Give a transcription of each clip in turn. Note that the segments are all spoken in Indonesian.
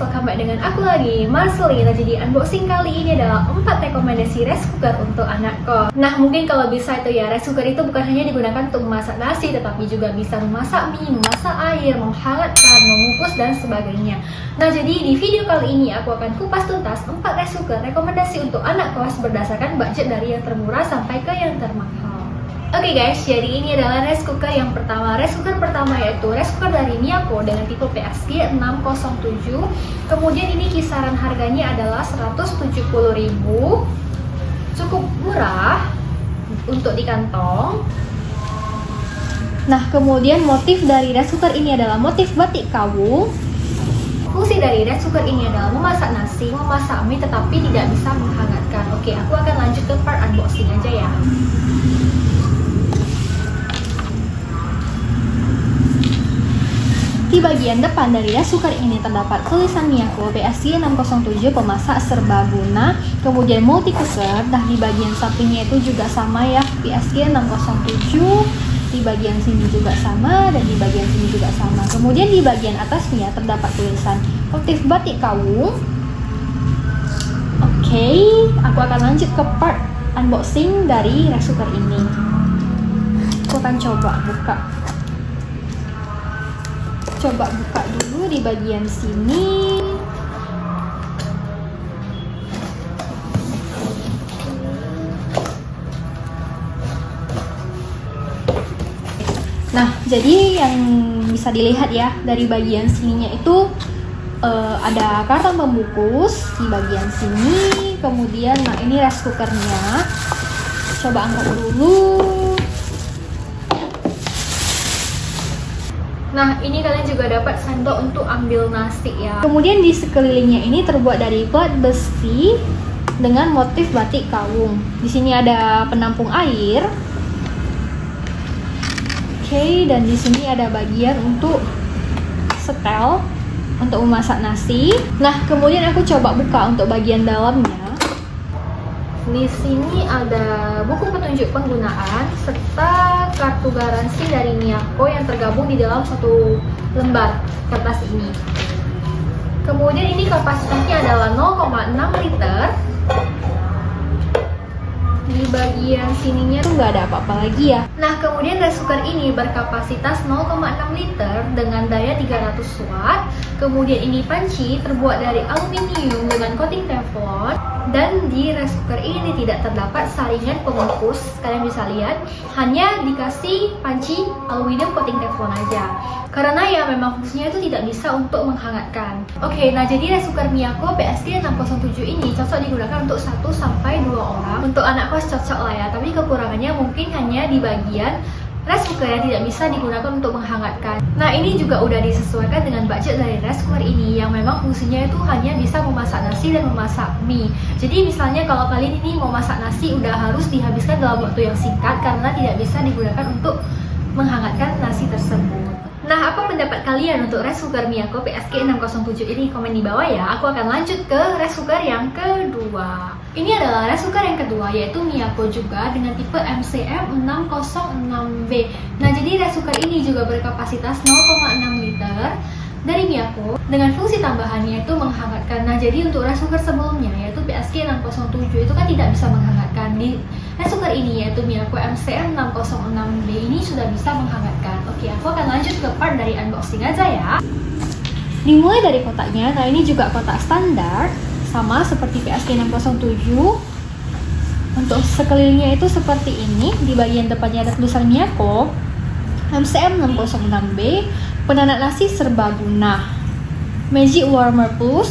welcome back dengan aku lagi, Marcelina. Jadi unboxing kali ini adalah 4 rekomendasi rice cooker untuk anak kos. Nah, mungkin kalau bisa itu ya, rice cooker itu bukan hanya digunakan untuk memasak nasi, tetapi juga bisa memasak mie, memasak air, menghangatkan, mengukus, dan sebagainya. Nah, jadi di video kali ini aku akan kupas tuntas 4 rice cooker rekomendasi untuk anak kos berdasarkan budget dari yang termurah sampai ke yang termahal. Oke guys, jadi ini adalah rice cooker yang pertama. Rice cooker pertama yaitu rice cooker dari Miyako dengan tipe PSG 607. Kemudian ini kisaran harganya adalah 170.000. Cukup murah untuk di kantong. Nah, kemudian motif dari rice cooker ini adalah motif batik kawung. Fungsi dari rice cooker ini adalah memasak nasi, memasak mie, tetapi tidak bisa menghangatkan. Oke, aku akan lanjut ke part unboxing aja ya. Di bagian depan dari rice cooker ini terdapat tulisan Miyako PSG 607 pemasak serbaguna, kemudian multi cooker. Nah, di bagian sampingnya itu juga sama ya, PSG 607. Di bagian sini juga sama, dan di bagian sini juga sama. Kemudian di bagian atasnya terdapat tulisan motif batik kawung. Oke, aku akan lanjut ke part unboxing dari rice cooker ini. Aku akan coba buka dulu di bagian sini. Nah, jadi yang bisa dilihat ya dari bagian sininya itu ada karton pembungkus di bagian sini. Kemudian, nah ini rice cookernya. Coba angkat dulu. Nah, ini kalian juga dapat sendok untuk ambil nasi ya. Kemudian di sekelilingnya ini terbuat dari plat besi dengan motif batik kawung. Di sini ada penampung air. Oke, dan di sini ada bagian untuk setel untuk memasak nasi. Nah, kemudian aku coba buka untuk bagian dalamnya. Di sini ada buku petunjuk penggunaan serta kartu garansi dari Miyako yang tergabung di dalam satu lembar kertas ini. Kemudian ini kapasitasnya adalah 0,6 liter. Di bagian sininya tuh nggak ada apa-apa lagi ya. Nah, kemudian rice cooker ini berkapasitas 0,6 liter dengan daya 300 watt. Kemudian ini panci terbuat dari aluminium dengan coating teflon. Dan di rice cooker ini tidak terdapat saringan pengukus. Kalian bisa lihat, hanya dikasih panci aluminium coating teflon aja. Karena ya memang fungsinya itu tidak bisa untuk menghangatkan. Oke, nah jadi rice cooker Miyako PSG 607 ini cocok digunakan untuk 1-2 orang. Untuk anak kos cocok lah ya, tapi kekurangannya mungkin hanya di bagian rice cooker yang tidak bisa digunakan untuk menghangatkan. Nah, ini juga udah disesuaikan dengan budget dari rice cooker ini yang memang fungsinya itu hanya bisa memasak nasi dan memasak mie. Jadi misalnya kalau kalian ini mau masak nasi udah harus dihabiskan dalam waktu yang singkat karena tidak bisa digunakan untuk menghangatkan nasi tersebut. Nah, apa pendapat kalian untuk rice cooker Miyako PSG 607 ini? Komen di bawah ya. Aku akan lanjut ke rice cooker yang kedua. Ini adalah rice cooker yang kedua, yaitu Miyako juga dengan tipe MCM 606B. Nah, jadi rice cooker ini juga berkapasitas 0,6 liter dari Miyako dengan fungsi tambahannya itu menghangatkan. Nah, jadi untuk rice cooker sebelumnya yaitu PSG 607 itu kan tidak bisa menghangatkan. Di rice cooker ini yaitu Miyako MCM 606B ini sudah bisa menghangatkan. Oke, aku akan lanjut ke part dari unboxing aja ya. Dimulai dari kotaknya. Nah, ini juga kotak standar sama seperti PSG 607. Untuk sekelilingnya itu seperti ini. Di bagian depannya ada tulisan Miyako MCM 606B, penanak nasi serbaguna, Magic Warmer Plus,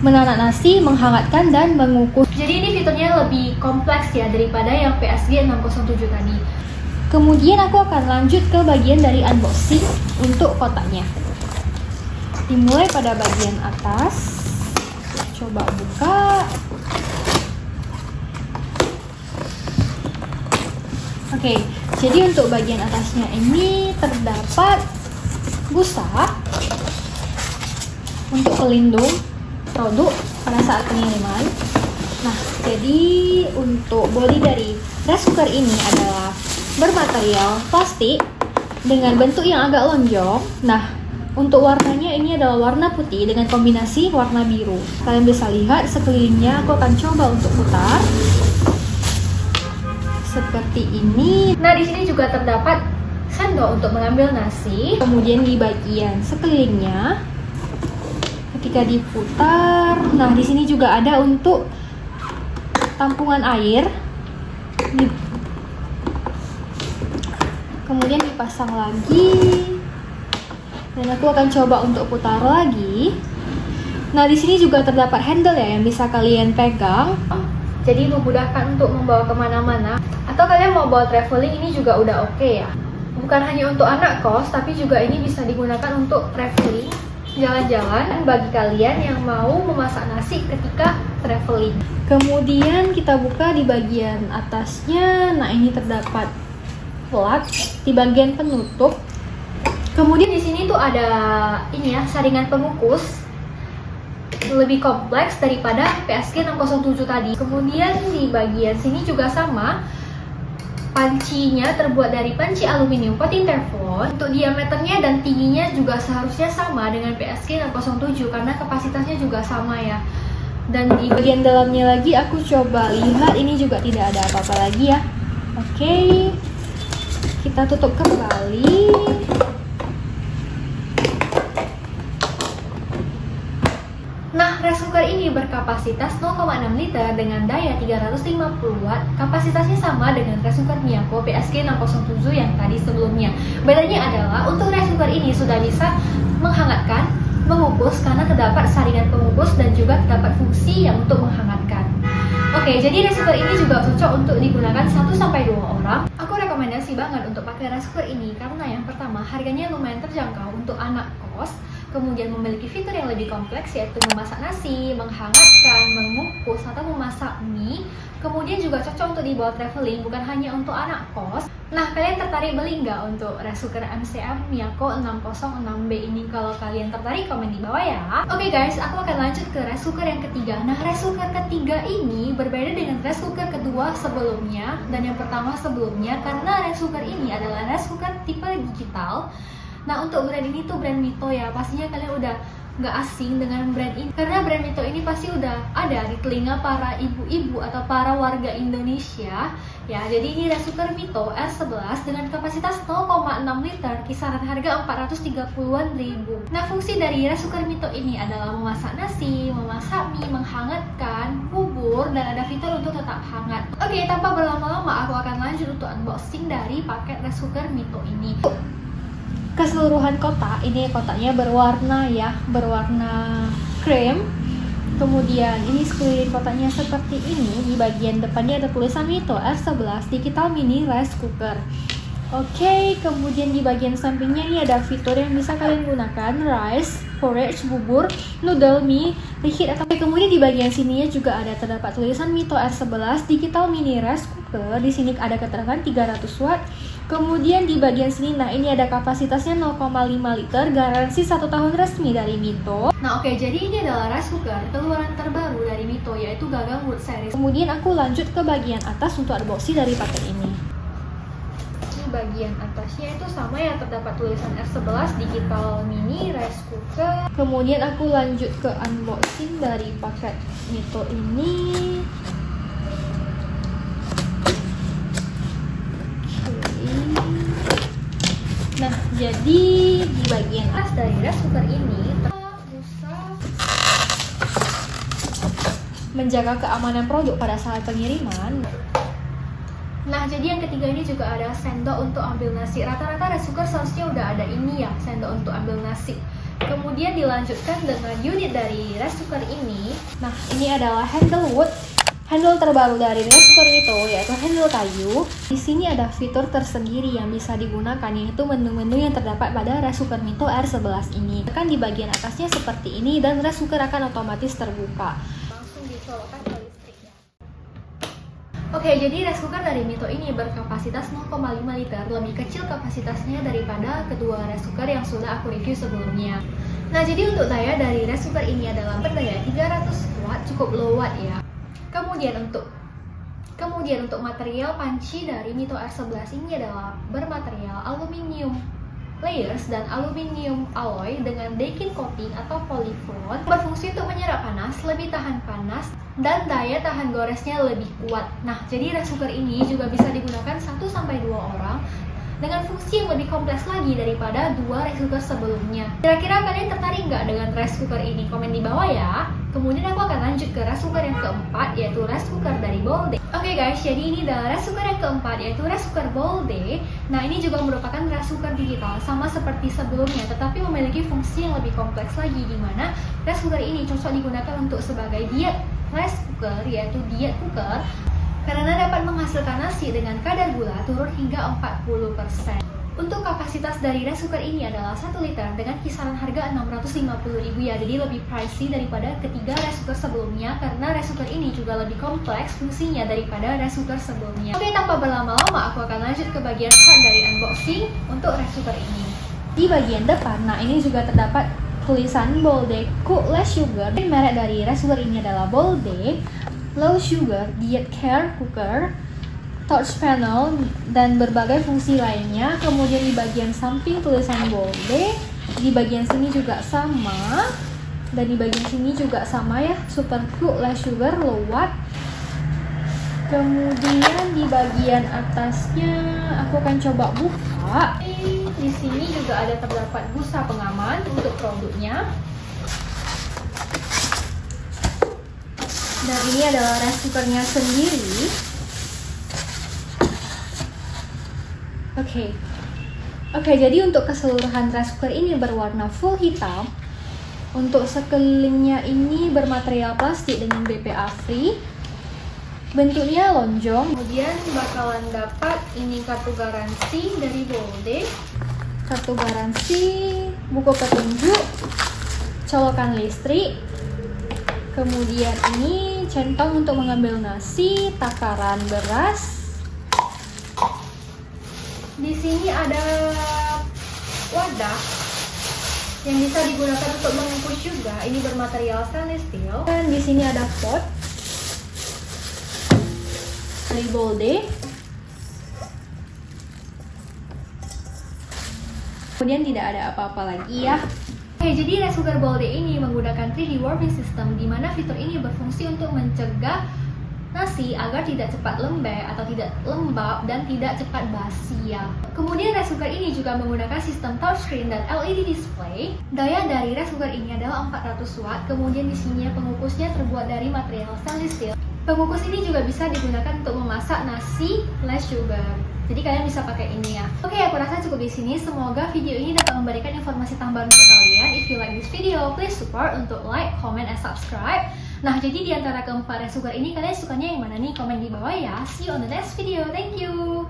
menanak nasi, menghangatkan, dan mengukus. Jadi ini fiturnya lebih kompleks ya daripada yang PSG 607 tadi. Kemudian aku akan lanjut ke bagian dari unboxing untuk kotaknya. Dimulai pada bagian atas. Coba buka. Oke, jadi untuk bagian atasnya ini terdapat busa untuk pelindung produk pada saat pengiriman. Nah, jadi untuk bodi dari rice cooker ini adalah bermaterial plastik dengan bentuk yang agak lonjong. Nah, Untuk warnanya ini adalah warna putih dengan kombinasi warna biru. Kalian bisa lihat sekelilingnya, aku akan coba untuk putar. Seperti ini. Nah, di sini juga terdapat sendok untuk mengambil nasi. Kemudian di bagian sekelilingnya, ketika diputar, nah di sini juga ada untuk tampungan air. Kemudian dipasang lagi. Dan aku akan coba untuk putar lagi. Nah, di sini juga terdapat handle ya yang bisa kalian pegang. Jadi memudahkan untuk membawa kemana-mana. Atau kalian mau bawa traveling, ini juga udah oke ya. Bukan hanya untuk anak kos, tapi juga ini bisa digunakan untuk traveling, jalan-jalan bagi kalian yang mau memasak nasi ketika traveling. Kemudian kita buka di bagian atasnya. Nah, ini terdapat plug di bagian penutup. Kemudian di sini tuh ada ini ya, saringan pengukus. Lebih kompleks daripada PSG 607 tadi. Kemudian di bagian sini juga sama. Pancinya terbuat dari panci aluminium coating teflon. Untuk diameternya dan tingginya juga seharusnya sama dengan PSG 607 karena kapasitasnya juga sama ya. Dan di bagian dalamnya lagi aku coba lihat, ini juga tidak ada apa-apa lagi ya. Oke. Kita tutup kembali. Nah, rice cooker ini berkapasitas 0,6 liter dengan daya 350 watt. Kapasitasnya sama dengan rice cooker Miyako PSG 607 yang tadi sebelumnya. Bedanya adalah untuk rice cooker ini sudah bisa menghangatkan, mengukus karena terdapat saringan pengukus dan juga terdapat fungsi yang untuk menghangatkan. Oke, jadi rice cooker ini juga cocok untuk digunakan 1-2 orang. Aku rekomendasi banget untuk pakai rice cooker ini karena yang pertama harganya lumayan terjangkau untuk anak kos. Kemudian memiliki fitur yang lebih kompleks yaitu memasak nasi, menghangatkan, mengukus, atau memasak mie. Kemudian juga cocok untuk dibawa traveling, bukan hanya untuk anak kos. Nah, kalian tertarik beli nggak untuk rice cooker MCM Miyako 606B ini? Kalau kalian tertarik, komen di bawah ya. Oke guys, aku akan lanjut ke rice cooker yang ketiga. Nah, rice cooker ketiga ini berbeda dengan rice cooker kedua sebelumnya dan yang pertama sebelumnya karena rice cooker ini adalah rice cooker tipe digital. Nah, untuk brand ini tuh brand Mito ya, pastinya kalian udah nggak asing dengan brand ini karena brand Mito ini pasti udah ada di telinga para ibu-ibu atau para warga Indonesia ya. Jadi ini rice cooker Mito R11 dengan kapasitas 0,6 liter, kisaran harga 430-an ribu. Nah, fungsi dari rice cooker Mito ini adalah memasak nasi, memasak mie, menghangatkan bubur, dan ada fitur untuk tetap hangat. Oke, tanpa berlama-lama aku akan lanjut untuk unboxing dari paket rice cooker Mito ini. Keseluruhan kotak, ini kotaknya berwarna ya, berwarna krem. Kemudian ini sekeliling kotaknya seperti ini. Di bagian depannya ada tulisan Mito R11 Digital Mini Rice Cooker. Oke, kemudian di bagian sampingnya ini ada fitur yang bisa kalian gunakan, rice, porridge, bubur, noodle, mie, reheat atau. Kemudian di bagian sininya juga ada terdapat tulisan Mito R11 Digital Mini Rice Cooker. Di sini ada keterangan 300 watt. Kemudian di bagian sini, nah ini ada kapasitasnya 0,5 liter, garansi 1 tahun resmi dari Mito. Nah oke, jadi ini adalah rice cooker keluaran terbaru dari Mito, yaitu Gagang Wood Series. Kemudian aku lanjut ke bagian atas untuk unboxing dari paket ini. Di bagian atasnya itu sama ya, terdapat tulisan R11 Digital Mini Rice Cooker. Kemudian aku lanjut ke unboxing dari paket Mito ini. Nah, jadi di bagian atas dari rice cooker ini bisa menjaga keamanan produk pada saat pengiriman. Nah, jadi yang ketiga ini juga ada sendok untuk ambil nasi. Rata-rata rice cooker seharusnya udah ada ini ya, sendok untuk ambil nasi. Kemudian dilanjutkan dengan unit dari rice cooker ini. Nah, ini adalah handle wood. Handle terbaru dari rice cooker itu yaitu handle kayu. Di sini ada fitur tersendiri yang bisa digunakan, yaitu menu-menu yang terdapat pada rice cooker Mito R11 ini. Tekan di bagian atasnya seperti ini dan rice cooker akan otomatis terbuka. Langsung dicolokkan ke listriknya. Oke, jadi rice cooker dari Mito ini berkapasitas 0,5 liter, lebih kecil kapasitasnya daripada kedua rice cooker yang sudah aku review sebelumnya. Nah, jadi untuk daya dari rice cooker ini adalah berdaya 300 watt, cukup low watt ya. Kemudian untuk material panci dari Mito R11 ini adalah bermaterial aluminium layers dan aluminium alloy dengan dekin coating atau polyflow berfungsi untuk menyerap panas, lebih tahan panas, dan daya tahan goresnya lebih kuat. Nah, jadi rice cooker ini juga bisa digunakan 1-2 orang dengan fungsi yang lebih kompleks lagi daripada 2 rice cooker sebelumnya. Kira-kira kalian tertarik nggak dengan rice cooker ini? Komen di bawah ya. Kemudian aku akan lanjut ke rice cooker yang keempat, yaitu rice cooker dari Bolde. Oke guys, jadi ini adalah rice cooker yang keempat, yaitu rice cooker Bolde. Nah, ini juga merupakan rice cooker digital, sama seperti sebelumnya, tetapi memiliki fungsi yang lebih kompleks lagi, di mana rice cooker ini cocok digunakan untuk sebagai diet rice cooker, yaitu diet cooker, karena dapat menghasilkan nasi dengan kadar gula turun hingga 40%. Untuk kapasitas dari rice cooker ini adalah 1 liter dengan kisaran harga 650.000 ya, jadi lebih pricey daripada ketiga rice cooker sebelumnya, karena rice cooker ini juga lebih kompleks fungsinya daripada rice cooker sebelumnya. Oke, tanpa berlama-lama aku akan lanjut ke bagian part dari unboxing untuk rice cooker ini. Di bagian depan, nah ini juga terdapat tulisan Bolde Cook Less Sugar. Merek dari rice cooker ini adalah Bolde Low Sugar Diet Care Cooker, touch panel, dan berbagai fungsi lainnya. Kemudian di bagian samping tulisan Bolde, di bagian sini juga sama, dan di bagian sini juga sama ya, Super Cook Less Sugar Low Watt. Kemudian di bagian atasnya aku akan coba buka. Di sini juga ada terdapat busa pengaman untuk produknya. Dan ini adalah rice cookernya sendiri. Oke, jadi untuk keseluruhan rice cooker ini berwarna full hitam. Untuk sekelilingnya ini bermaterial plastik dengan BPA free. Bentuknya lonjong. Kemudian bakalan dapat ini kartu garansi dari Bolde, kartu garansi, buku petunjuk, colokan listrik. Kemudian ini centong untuk mengambil nasi, takaran beras. Di sini ada wadah yang bisa digunakan untuk mengukus juga. Ini bermaterial stainless steel. Dan di sini ada pot dari Bolde. Kemudian tidak ada apa-apa lagi ya. Oke, jadi rice cooker Bolde ini menggunakan 3D warming system, di mana fitur ini berfungsi untuk mencegah nasi agar tidak cepat lembek atau tidak lembab dan tidak cepat basi ya. Kemudian rice cooker ini juga menggunakan sistem touchscreen dan LED display. Daya dari rice cooker ini adalah 400 watt. Kemudian di sini pengukusnya terbuat dari material stainless steel. Pengukus ini juga bisa digunakan untuk memasak nasi less sugar. Jadi kalian bisa pakai ini ya. Oke, aku rasa cukup di sini. Semoga video ini dapat memberikan informasi tambahan untuk kalian. If you like this video, please support untuk like, comment, and subscribe. Nah, jadi di antara keempat rice cooker ini kalian sukanya yang mana nih? Komen di bawah ya. See you on the next video. Thank you.